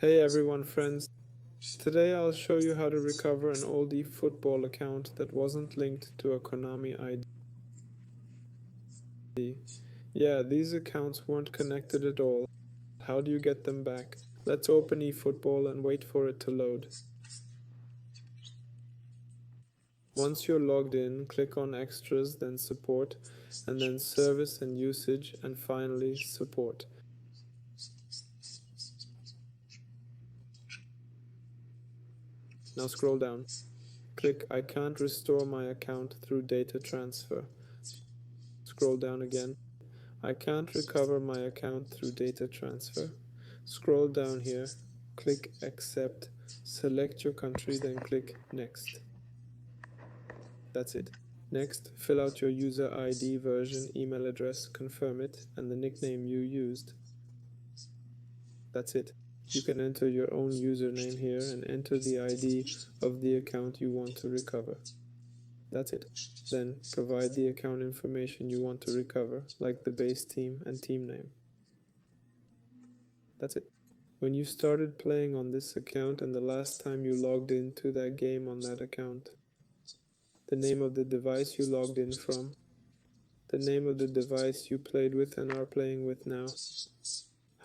Hey everyone friends, today I'll show you how to recover an old eFootball account that wasn't linked to a Konami ID. Yeah, these accounts weren't connected at all. How do you get them back? Let's open eFootball and wait for it to load. Once you're logged in, click on Extras, then Support, and then Service and Usage, and finally Support. Now scroll down. Click I can't restore my account through data transfer. Scroll down again. I can't recover my account through data transfer. Scroll down here, click Accept, select your country, then click Next. That's it. Next, fill out your user ID, version, email address, confirm it, and the nickname you used. That's it. You can enter your own username here and enter the ID of the account you want to recover. That's it. Then provide the account information you want to recover, like the base team and team name. That's it. When you started playing on this account and the last time you logged into that game on that account, the name of the device you logged in from, the name of the device you played with and are playing with now,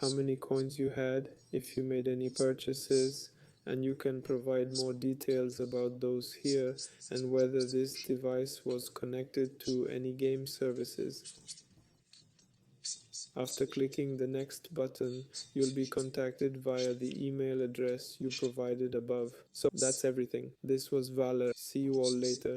how many coins you had, if you made any purchases, and you can provide more details about those here and whether this device was connected to any game services. After clicking the next button, you'll be contacted via the email address you provided above. So that's everything. This was Valer. See you all later.